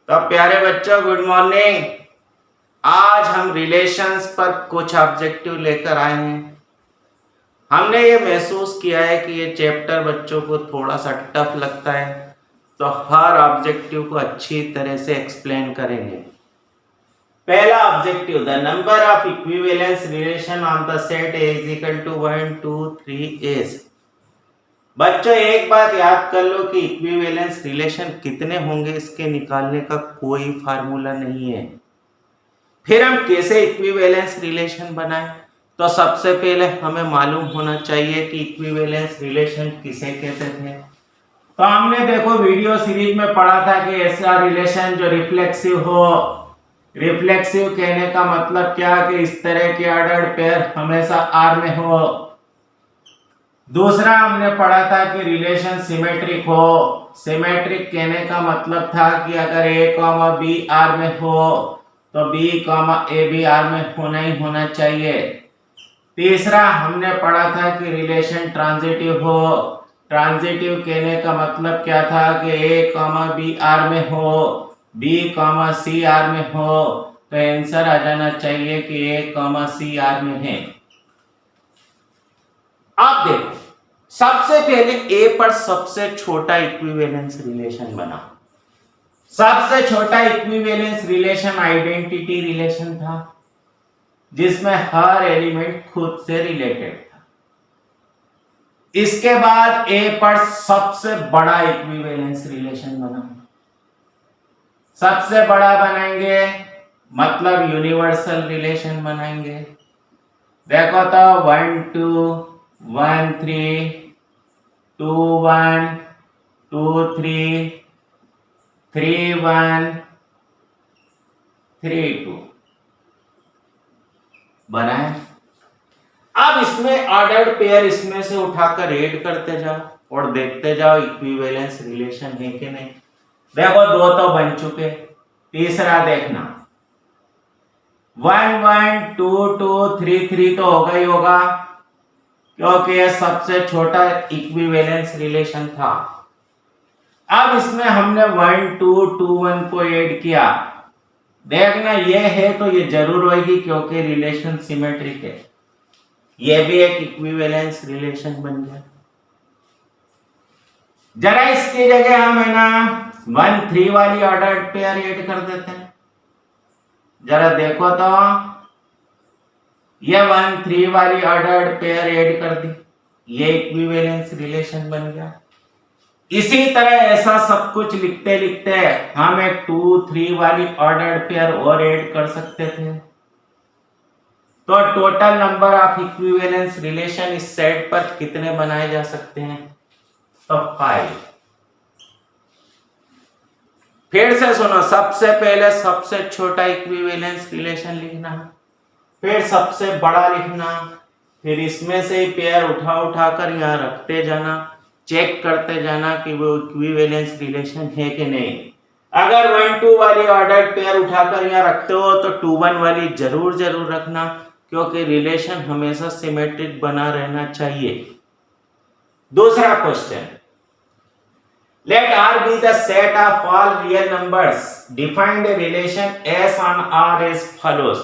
तो प्यारे बच्चों गुड मॉर्निंग। आज हम रिलेशंस पर कुछ ऑब्जेक्टिव लेकर आए हैं। हमने ये महसूस किया है कि ये चैप्टर बच्चों को थोड़ा सा टफ लगता है, तो हर ऑब्जेक्टिव को अच्छी तरह से एक्सप्लेन करेंगे। पहला objective, the number of equivalence relation on the set A is equal to 1 2 3 is। बच्चों एक बात याद कर लो कि इक्विवेलेंस रिलेशन कितने होंगे इसके निकालने का कोई फार्मूला नहीं है। फिर हम कैसे इक्विवेलेंस रिलेशन बनाएं? तो सबसे पहले हमें मालूम होना चाहिए कि इक्विवेलेंस रिलेशन किसे कहते थे। तो हमने देखो वीडियो सीरीज में पढ़ा था कि ऐसा रिलेशन जो रिफ्लेक्सिव हो। रिफ्लेक्सिव कहने का मतलब क्या कि इस तरह के ऑर्डर्ड पेयर हमेशा R में हो। दूसरा हमने पढ़ा था कि रिलेशन सिमेट्रिक हो। सिमेट्रिक कहने का मतलब था कि अगर A, B R में हो तो B, A भी R में होना ही होना चाहिए। तीसरा हमने पढ़ा था कि रिलेशन ट्रांजिटिव हो। ट्रांजिटिव कहने का मतलब क्या था कि A, B R में हो, B, C R में हो, तो आंसर आ जाना चाहिए कि A, C R में है। आप देखो सबसे पहले A पर सबसे छोटा इक्विवेलेंस रिलेशन बना। सबसे छोटा इक्विवेलेंस रिलेशन आइडेंटिटी रिलेशन था, जिसमें हर एलिमेंट खुद से रिलेटेड था। इसके बाद A पर सबसे बड़ा इक्विवेलेंस रिलेशन बना। सबसे बड़ा बनाएंगे मतलब यूनिवर्सल रिलेशन बनाएंगे। देखो तो 1 2 1 3 2 1 2 3 3 1 3 2 बनाए। अब इसमें ऑर्डर्ड पेयर इसमें से उठाकर ऐड करते जाओ और देखते जाओ इक्विवेलेंस रिलेशन है कि नहीं। देखो दो तो बन चुके, तीसरा देखना 1 1 2 2 3 3 तो होगा ही होगा, क्योंकि यह सबसे छोटा इक्विवेलेंस रिलेशन था। अब इसमें हमने 1 2 2 1 को ऐड किया। देखना ये है तो ये जरूर होगी क्योंकि रिलेशन सिमेट्रिक है। ये भी एक इक्विवेलेंस रिलेशन बन गया। जरा इसकी जगह हम है ना 1 3 वाली ऑर्डर्ड पेयर ऐड कर देते हैं। जरा देखो तो ये 1 3 वाली ऑर्डर्ड पेयर ऐड कर दी, ये इक्विवेलेंस रिलेशन बन गया। इसी तरह ऐसा सब कुछ लिखते लिखते हम एक 2 3 वाली ऑर्डर्ड पेयर और ऐड कर सकते थे। तो total number of equivalence relation इस सेट पर कितने बनाए जा सकते हैं? तो 5। फिर से सुनो, सबसे पहले सबसे छोटा इक्विवेलेंस रिलेशन लिखना, फिर सबसे बड़ा लिखना, फिर इसमें से ही पेयर उठा उठाकर यहाँ रखते जाना, चेक करते जाना कि वो इक्विवेलेंस रिलेशन है कि नहीं। अगर 1 2 वाली ऑर्डर्ड पेयर उठाकर यहाँ रखते हो तो 2 1 वाली जरूर रखना, क्योंकि रिलेशन हमेशा सिमेट्रिक बना रहना चाहिए। दूसरा question, let R be the set of all real numbers, define the relation S on R as follows।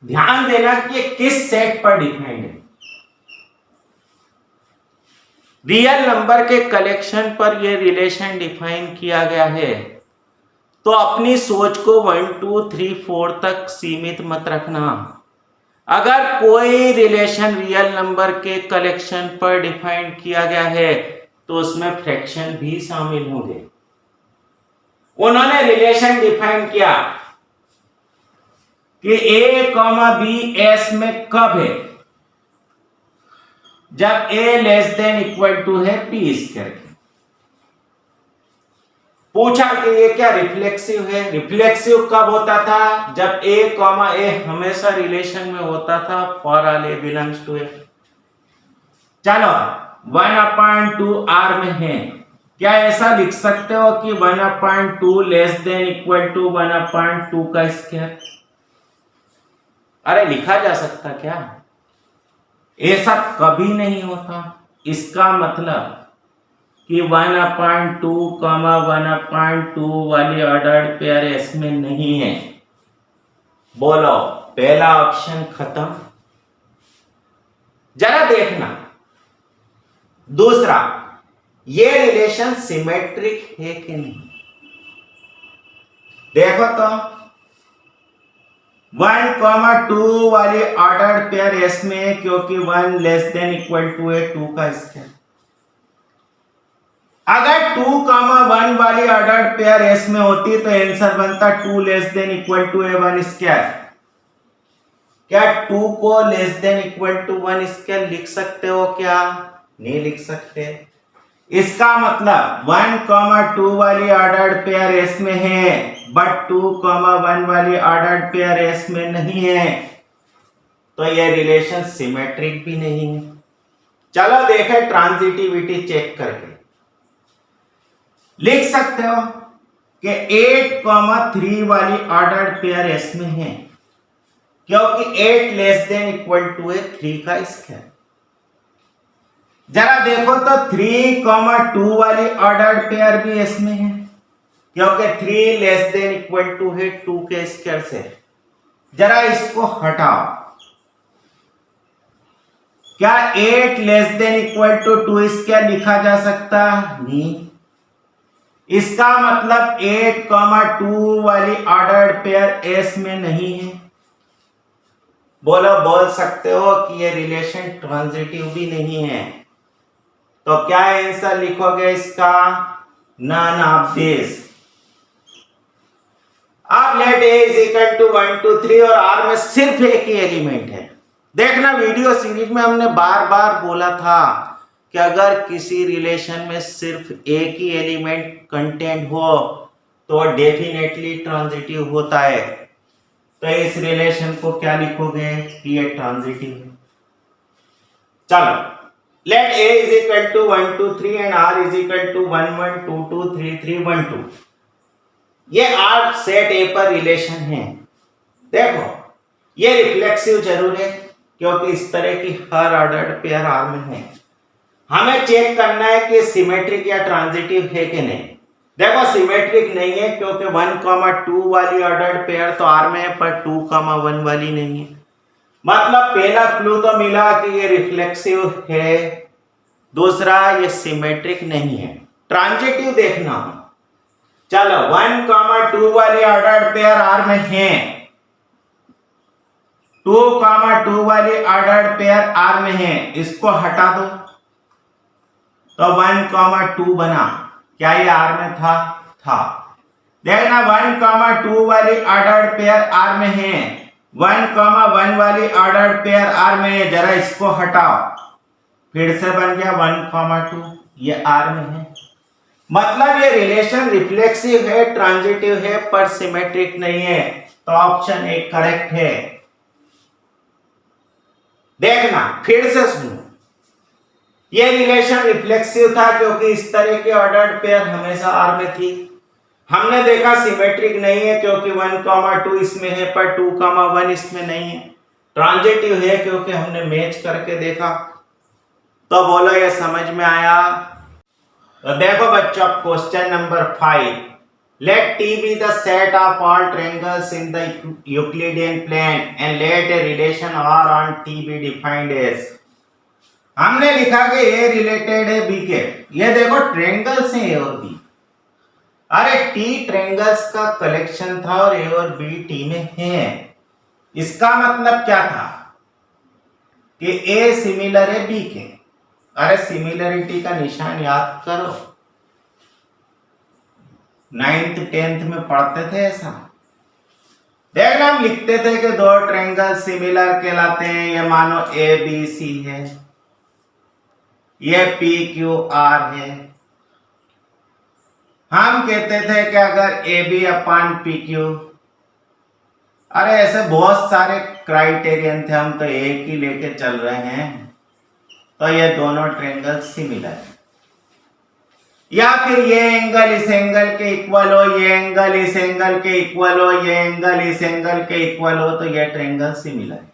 ध्यान देना कि ये किस सेट पर डिफाइंड है। रियल नंबर के कलेक्शन पर यह रिलेशन डिफाइन किया गया है, तो अपनी सोच को 1 2 3 4 तक सीमित मत रखना। अगर कोई रिलेशन रियल नंबर के कलेक्शन पर डिफाइन किया गया है तो उसमें फ्रैक्शन भी शामिल होंगे। उन्होंने रिलेशन डिफाइन किया कि A, B S में कब है? जब A less than equal to है P स्क्वायर। पूछा कि ये क्या रिफ्लेक्सिव है? रिफ्लेक्सिव कब होता था? जब A, हमेशा रिलेशन में होता था for all A belongs to A। चलो 1/2 R में है, क्या ऐसा लिख सकते हो कि 1/2 लेस देन इक्वल टू 1/2 का स्क्वायर? अरे लिखा जा सकता क्या? ऐसा कभी नहीं होता। इसका मतलब कि 1/2, 1/2 वाली ऑर्डर्ड पेयर इसमें नहीं है। बोलो, पहला ऑप्शन खत्म। जरा देखना दूसरा, ये रिलेशन सिमेट्रिक है कि नहीं। देखो तो 1,2 वाली ऑर्डर्ड पेयर एस में है, क्योंकि 1 लेस देन इक्वल टू है 2 का स्क्वायर। अगर 2,1 वाली ऑर्डर्ड पेयर एस में होती तो आंसर बनता 2 लेस देन इक्वल टू है 1 स्क्वायर। क्या 2 को less than equal to 1 square लिख सकते हो क्या? नहीं लिख सकते। इसका मतलब 1,2 वाली ऑर्डर्ड पेयर एस में है, बट 2,1 वाली ऑर्डर्ड पेयर एस में नहीं है, तो यह रिलेशन सिमेट्रिक भी नहीं है। चलो देखें ट्रांजिटिविटी चेक करके। लिख सकते हो कि 8,3 वाली ऑर्डर्ड पेयर एस में है, क्योंकि 8 लेस देन इक्वल टू है 3 का स्क्वायर। जरा देखो तो 3,2 वाली ऑर्डर्ड पेयर भी एस में है, क्योंकि 3 लेस देन इक्वल टू है 2 के स्क्वायर से। जरा इसको हटाओ। क्या 8 less than equal to 2 square लिखा जा सकता? नहीं। इसका मतलब 8,2 वाली ऑर्डर्ड पेयर एस में नहीं है। बोल सकते हो कि ये रिलेशन ट्रांजिटिव भी नहीं है। तो क्या आंसर लिखोगे इसका? None of this. अब let A is equal to 1 2 3 और आर में सिर्फ एक ही एलिमेंट है। देखना वीडियो सीरीज में हमने बार बार बोला था कि अगर किसी रिलेशन में सिर्फ एक ही एलिमेंट कंटेंट हो तो डेफिनेटली ट्रांजिटिव होता है। तो इस रिलेशन को क्या लिखोगे कि ये ट्रांजिटिव है। चलो, let a is equal to 1 2 3 and r is equal to 1 1 2 2 3 3 1 2। ये r सेट a पर रिलेशन है। देखो, ये रिफ्लेक्सिव जरूर है, क्योंकि इस तरह की हर ऑर्डर्ड पेयर r में है। हमें चेक करना है कि सिमेट्रिक या ट्रांजिटिव है कि नहीं। देखो, सिमेट्रिक नहीं है, क्योंकि 1,2 वाली ऑर्डर्ड पेयर तो r में है, पर 2,1 वाली नहीं है। मतलब पहला क्लू तो मिला कि ये रिफ्लेक्सिव है, दूसरा ये सिमेट्रिक नहीं है। ट्रांजिटिव देखना। चलो, 1,2 वाली ऑर्डर्ड पेयर r में है, 2,2 वाली ऑर्डर्ड पेयर r में है, इसको हटा दो तो 1,2 बना। क्या ये r में था? देखना, 1,2 वाली ऑर्डर्ड पेयर r में है, 1,1 वाली ऑर्डर्ड पेयर r में है। जरा इसको हटाओ, फिर से बन गया 1,2, ये r में है। मतलब ये रिलेशन रिफ्लेक्सिव है, ट्रांजिटिव है, पर सिमेट्रिक नहीं है। तो ऑप्शन ए करेक्ट है। देखना, फिर से सुनो। ये रिलेशन रिफ्लेक्सिव था, क्योंकि इस तरह की ऑर्डर्ड पेयर हमेशा r में थी। हमने देखा सिमेट्रिक नहीं है, क्योंकि 1,2 इसमें है, पर 2,1 इसमें नहीं है। ट्रांजिटिव है, क्योंकि हमने मैच करके देखा। तो बोलो, ये समझ में आया? तो देखो बच्चों, question number 5। Let T be the set of all triangles in the Euclidean plane and let a relation R on T be defined as। हमने लिखा कि A रिलेटेड है B के। ये देखो, ट्रायंगल्स हैं A और B। अरे T ट्रायंगल्स का कलेक्शन था और A और B T में है। इसका मतलब क्या था कि A सिमिलर है B के। अरे सिमिलरिटी का निशान याद करो, 9th 10th में पढ़ते थे ऐसा। देखना, हम लिखते थे कि दो ट्रायंगल सिमिलर कहलाते हैं। ये मानो ABC है, ये PQR है। हम कहते थे कि अगर AB अपान PQ, अरे ऐसे बहुत सारे क्राइटेरियन थे, हम तो एक ही लेके चल रहे हैं। तो ये दोनों ट्रायंगल सिमिलर है। या फिर ये एंगल इस एंगल के इक्वल हो, ये एंगल इस एंगल के इक्वल हो, ये एंगल इस एंगल के इक्वल हो, तो ये ट्रायंगल सिमिलर है।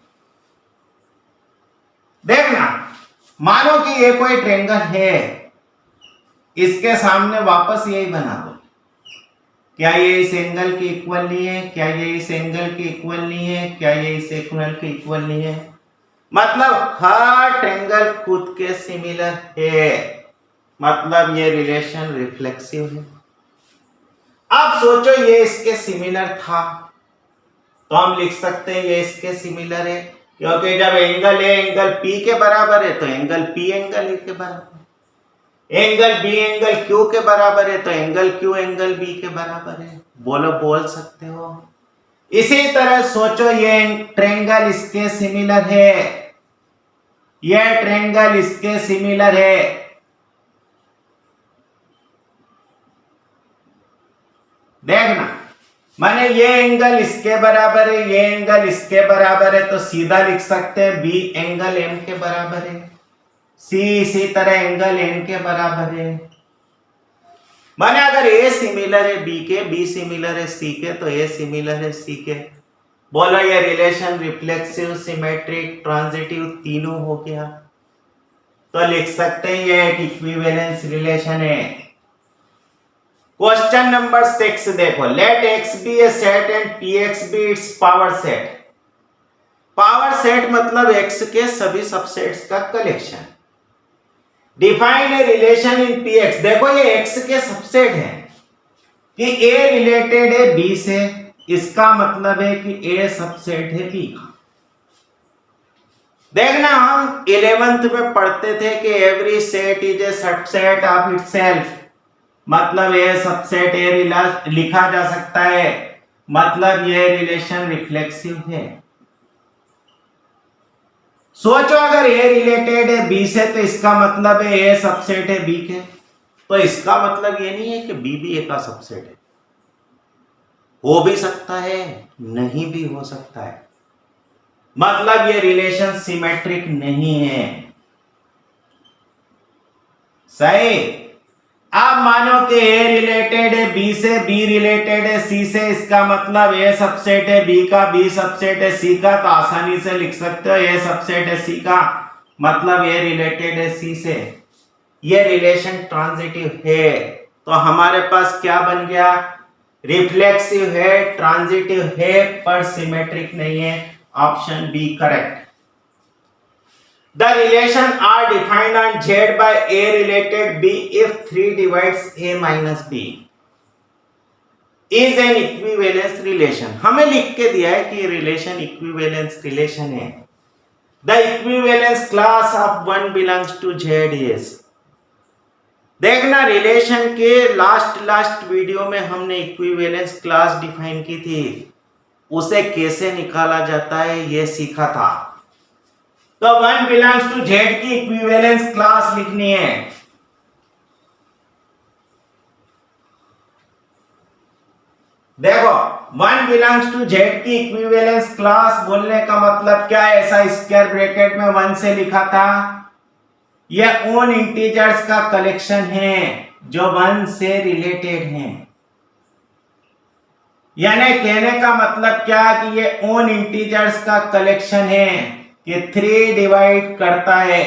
देखना, मानो कि ये कोई ट्रायंगल है, इसके सामने वापस यही बना दो। क्या ये इस एंगल के इक्वल नहीं है? क्या ये इस एंगल के इक्वल नहीं है? क्या ये इस एंगल के इक्वल नहीं है? मतलब हर ट्रायंगल खुद के सिमिलर है, मतलब ये रिलेशन रिफ्लेक्सिव है। अब सोचो ये इसके सिमिलर था तो हम लिख सकते हैं ये इसके सिमिलर है, क्योंकि जब एंगल ए एंगल पी के बराबर है तो एंगल पी एंगल ए के बराबर है, एंगल बी एंगल क्यू के बराबर है तो एंगल क्यू एंगल बी के बराबर है। बोलो, बोल सकते हो। इसी तरह सोचो ये ट्रायंगल इसके सिमिलर है, यह ट्रायंगल इसके सिमिलर है। देखना, माने ये एंगल इसके बराबर है, ये एंगल इसके बराबर है, तो सीधा लिख सकते हैं बी एंगल एम के बराबर है, सी इसी तरह एंगल एन के बराबर है। माने अगर ए सिमिलर है बी के, बी सिमिलर है सी के, तो ए सिमिलर है सी के। बोलो ये रिलेशन रिफ्लेक्सिव, सिमेट्रिक, ट्रांजिटिव तीनों हो गया, तो लिख सकते हैं ये एक इक्विवेलेंस रिलेशन है। क्वेश्चन नंबर 6 देखो, late x be a set and px be its power set। Power set मतलब x के सभी सबसेट्स का collection. Define a relation in px। देखो ये x के सबसेट है कि a रिलेटेड है b से, इसका मतलब है कि a सबसेट है b का। देखना, हम 11th में पढ़ते थे कि every set is a subset of itself, मतलब ये सबसेट ए लिखा जा सकता है, मतलब ये रिलेशन रिफ्लेक्सिव है। सोचो अगर ए रिलेटेड है बी से तो इसका मतलब है ए सबसेट है बी के, तो इसका मतलब ये नहीं है कि बी भी ए का सबसेट है। हो भी सकता है, नहीं भी हो सकता है, मतलब ये रिलेशन सिमेट्रिक नहीं है। सही। अब मानो कि ए रिलेटेड है बी से, बी रिलेटेड है सी से, इसका मतलब ए सबसेट है बी का, बी सबसेट है सी का, तो आसानी से लिख सकते हो ए सबसेट है सी का, मतलब ए रिलेटेड है सी से। ये रिलेशन ट्रांजिटिव है, तो हमारे पास क्या बन गया? रिफ्लेक्सिव है, ट्रांजिटिव है, पर सिमेट्रिक नहीं है। Option B correct. The relation are defined on Z by A related B if 3 divides A minus B is an equivalence relation। हमें लिख के दिया है कि रिलेशन इक्विवेलेंस रिलेशन है। The equivalence class of 1 belongs to Z is। देखना, relation के last video में हमने इक्विवेलेंस क्लास डिफाइन की थी, उसे कैसे निकाला जाता है यह सीखा था। तो 1 बिलोंग्स टू Z की इक्विवेलेंस क्लास लिखनी है। देखो, 1 बिलोंग्स टू Z की इक्विवेलेंस क्लास बोलने का मतलब क्या है? ऐसा स्क्वायर ब्रैकेट में 1 से लिखा था, यह ओन इंटीजर्स का कलेक्शन है जो 1 से रिलेटेड हैं। यानी कहने का मतलब क्या है कि ये ओन इंटीजर्स का कलेक्शन है कि 3 डिवाइड करता है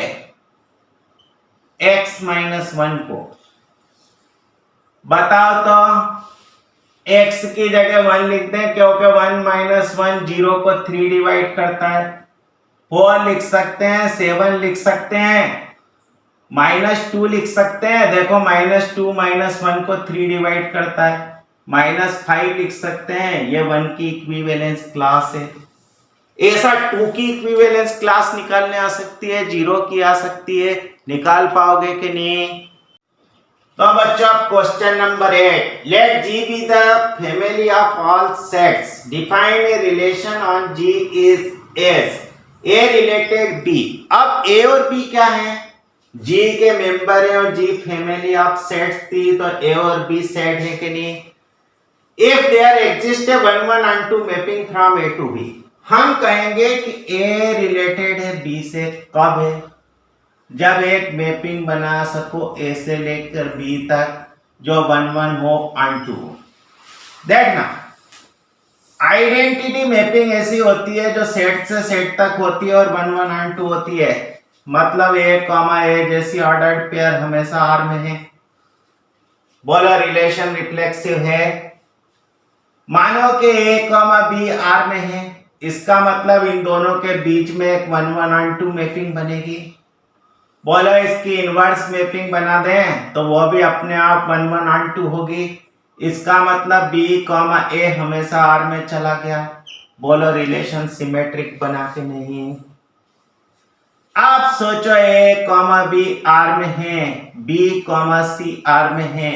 x माइनस 1 को। बताओ तो, x की जगह 1 लिख दें, क्योंकि 1 माइनस 1 0 को 3 डिवाइड करता है। 4 लिख सकते हैं, 7 लिख सकते हैं, -2 लिख सकते हैं। देखो, -2 माइनस 1 को 3 डिवाइड करता है। -5 लिख सकते हैं, ये 1 की इक्विवेलेंस क्लास है। ऐसा 2 की इक्विवेलेंस क्लास निकालने आ सकती है, 0 की आ सकती है, निकाल पाओगे कि नहीं? तो बच्चों, question number 8, let G be the family of all sets, define a relation on G is as A related B। अब A और B क्या है? G के मेंबर है और G फैमिली ऑफ सेट्स थी, तो A और B सेट है कि नहीं? If there exists a 1 1 2 mapping from A to B, हम कहेंगे कि A रिलेटेड है B से। कब है? जब एक मैपिंग बना सको A से लेकर B तक जो 1 1 हो ऑन टू। देखना, आइडेंटिटी मैपिंग ऐसी होती है जो सेट से सेट तक होती है और 1 1 ऑन टू होती है। मतलब A, A जैसी ऑर्डर्ड पेयर हमेशा R में है। बोलो रिलेशन रिफ्लेक्सिव है। मानो कि ए कॉमा बी आर में है, इसका मतलब इन दोनों के बीच में एक 1:1 मैपिंग बनेगी। बोलो इसकी इनवर्स मैपिंग बना दें तो वो भी अपने आप 1:1 होगी। इसका मतलब बी कॉमा ए हमेशा आर में चला गया। बोलो रिलेशन सिमेट्रिक बना के नहीं। आप सोचो ए कॉमा बी आर में है, बी कॉमा सी आर में है।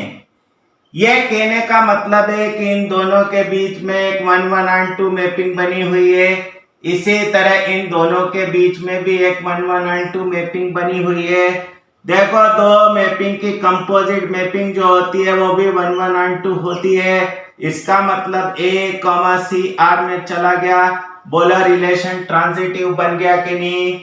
यह कहने का मतलब है कि इन दोनों के बीच में एक 1:1 मैपिंग बनी हुई है। इसी तरह इन दोनों के बीच में भी एक 1:1 मैपिंग बनी हुई है। देखो दो मैपिंग की कंपोजिट मैपिंग जो होती है वो भी 1:1 होती है। इसका मतलब ए कॉमा सी आर में चला गया। बोलो रिलेशन ट्रांजिटिव बन गया कि नहीं।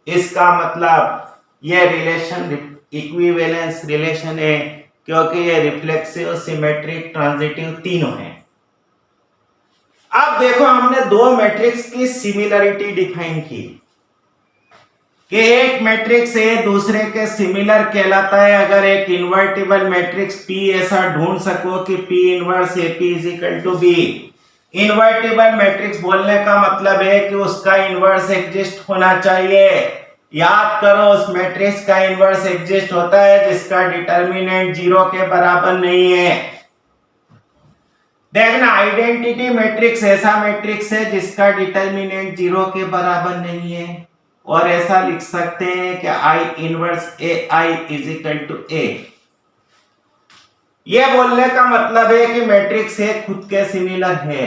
इसका मतलब यह रिलेशन इक्विवेलेंस रिलेशन है, क्योंकि ये रिफ्लेक्सिव, सिमेट्रिक, ट्रांजिटिव तीनों हैं। अब देखो हमने दो मैट्रिक्स की सिमिलरिटी डिफाइन की कि एक मैट्रिक्स ए दूसरे के सिमिलर कहलाता है अगर एक इन्वर्टिबल मैट्रिक्स पी ऐसा ढूंढ सको कि P inverse A P is equal to B. Invertible matrix बोलने का मतलब है कि उसका इनवर्स एग्जिस्ट होना चाहिए। याद करो उस मैट्रिक्स का इनवर्स एग्जिस्ट होता है जिसका डिटर्मिनेंट 0 के बराबर नहीं है। देखना आइडेंटिटी मैट्रिक्स ऐसा मैट्रिक्स है जिसका डिटर्मिनेंट 0 के बराबर नहीं है, और ऐसा लिख सकते हैं कि I inverse A I is equal to A. यह बोलने का मतलब है कि मैट्रिक्स ए खुद के सिमिलर है।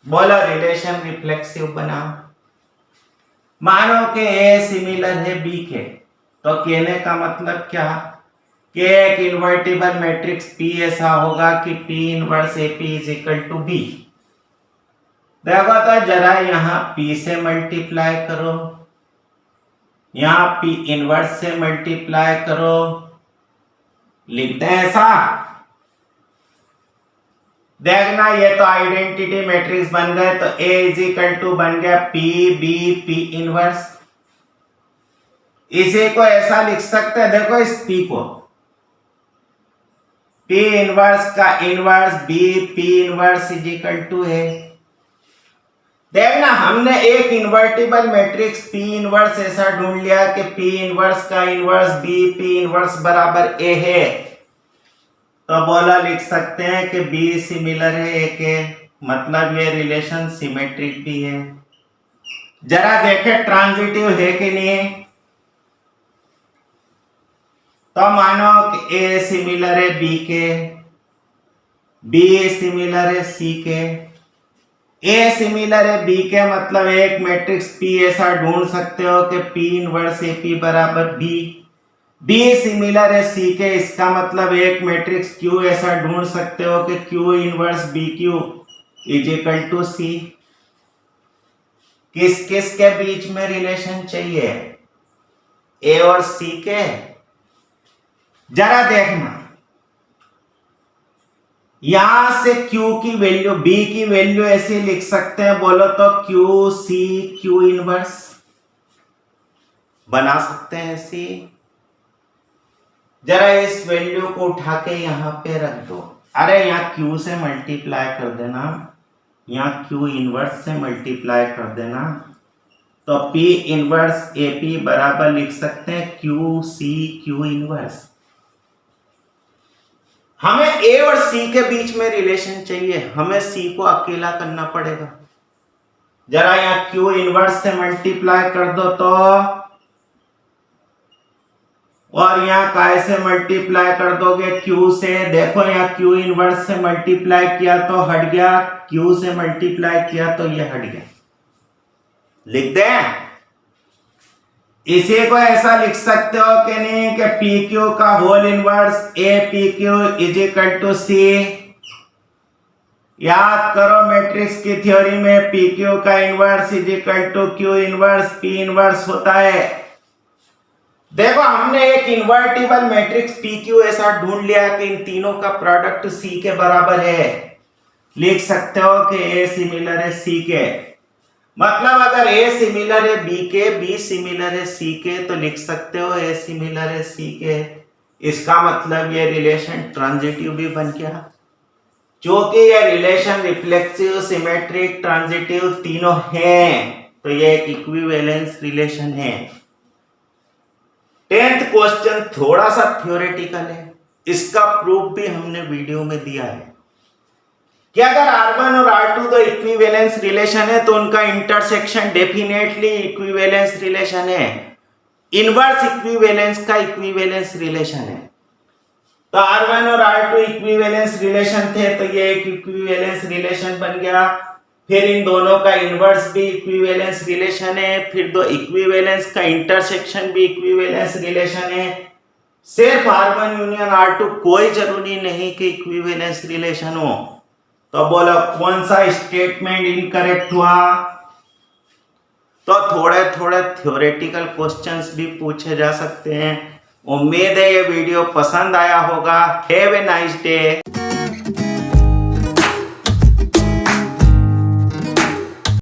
बोलो रिलेशन रिफ्लेक्सिव बना। मानो कि ए सिमिलर है बी के, तो कहने का मतलब क्या कि एक इन्वर्टिबल मैट्रिक्स पी ऐसा होगा कि P inverse A P is equal to B. देखो तो जरा यहां पी से मल्टीप्लाई करो, यहां पी इनवर्स से मल्टीप्लाई करो, लिखते हैं ऐसा। देखना ये तो आइडेंटिटी मैट्रिक्स बन गए, तो ए इज इक्वल टू बन गया पी बी पी इनवर्स। इसे को ऐसा लिख सकते हैं, देखो इस पी को, पी इनवर्स का inverse B P inverse is equal to A. देखना हमने एक इन्वर्टिबल मैट्रिक्स पी इनवर्स ऐसा ढूंढ लिया कि पी इनवर्स का इनवर्स बी पी इनवर्स बराबर ए है, तो बोला लिख सकते हैं कि बी सिमिलर है ए के, मतलब ये रिलेशन सिमेट्रिक भी है। जरा देखें ट्रांजिटिव है कि नहीं। तो मानो कि ए सिमिलर है बी के, बी सिमिलर है सी के, ए सिमिलर है बी के, मतलब एक मैट्रिक्स पी ऐसा ढूंढ सकते हो कि पी इनवर्स ए पी बराबर बी। बी सिमिलर है सी के, इसका मतलब एक मैट्रिक्स क्यू ऐसा ढूंढ सकते हो कि Q inverse B Q is equal to C. किस किस के बीच में रिलेशन चाहिए, ए और सी के। जरा देखना यहां से Q की वैल्यू, B की वैल्यू ऐसे लिख सकते हैं, बोलो तो Q C Q इनवर्स बना सकते हैं ऐसे। जरा इस वैल्यू को उठा के यहां पे रख दो। अरे यहाँ Q से मल्टीप्लाई कर देना, यहाँ Q इनवर्स से मल्टीप्लाई कर देना, तो P इनवर्स AP बराबर लिख सकते हैं Q C Q इनवर्स। हमें ए और सी के बीच में रिलेशन चाहिए, हमें सी को अकेला करना पड़ेगा। जरा यहां क्यू इनवर्स से मल्टीप्लाई कर दो तो, और यहां काय से मल्टीप्लाई कर दोगे, क्यू से। देखो यहां क्यू इनवर्स से मल्टीप्लाई किया तो हट गया, क्यू से मल्टीप्लाई किया तो ये हट गया। लिख दें। इसी को ऐसा लिख सकते हो कि नहीं कि पी क्यू का whole inverse A P Q is equal to C. याद करो मैट्रिक्स की थ्योरी में पी क्यू का inverse is equal to Q inverse P inverse होता है। देखो हमने एक इन्वर्टिबल मैट्रिक्स पी क्यू ऐसा ढूंढ लिया कि इन तीनों का प्रोडक्ट सी के बराबर है। लिख सकते हो कि ए सिमिलर है सी के, मतलब अगर ए सिमिलर है बी के, बी सिमिलर है सी के, तो लिख सकते हो ए सिमिलर है सी के। इसका मतलब ये रिलेशन ट्रांजिटिव भी बन गया, क्योंकि ये रिलेशन रिफ्लेक्सिव, सिमेट्रिक, ट्रांजिटिव तीनों हैं, तो ये एक इक्विवेलेंस रिलेशन है। 10th क्वेश्चन थोड़ा सा थ्योरेटिकल है, इसका प्रूफ भी हमने वीडियो में दिया है कि अगर R1 और R2 तो इक्विवेलेंस रिलेशन है तो उनका इंटरसेक्शन डेफिनेटली इक्विवेलेंस रिलेशन है, इनवर्स इक्विवेलेंस का इक्विवेलेंस रिलेशन है। तो R1 और R2 इक्विवेलेंस रिलेशन थे तो ये एक इक्विवेलेंस रिलेशन बन गया। फिर इन दोनों का इनवर्स भी इक्विवेलेंस रिलेशन है, फिर दो इक्विवेलेंस का इंटरसेक्शन भी इक्विवेलेंस रिलेशन है। सिर्फ R1 यूनियन R2 कोई जरूरी नहीं कि इक्विवेलेंस रिलेशन हो। तो बोलो कौन सा स्टेटमेंट इनकरेक्ट हुआ? तो थोड़े थोड़े थ्योरेटिकल क्वेश्चंस भी पूछे जा सकते हैं। उम्मीद है ये वीडियो पसंद आया होगा। Have a nice day.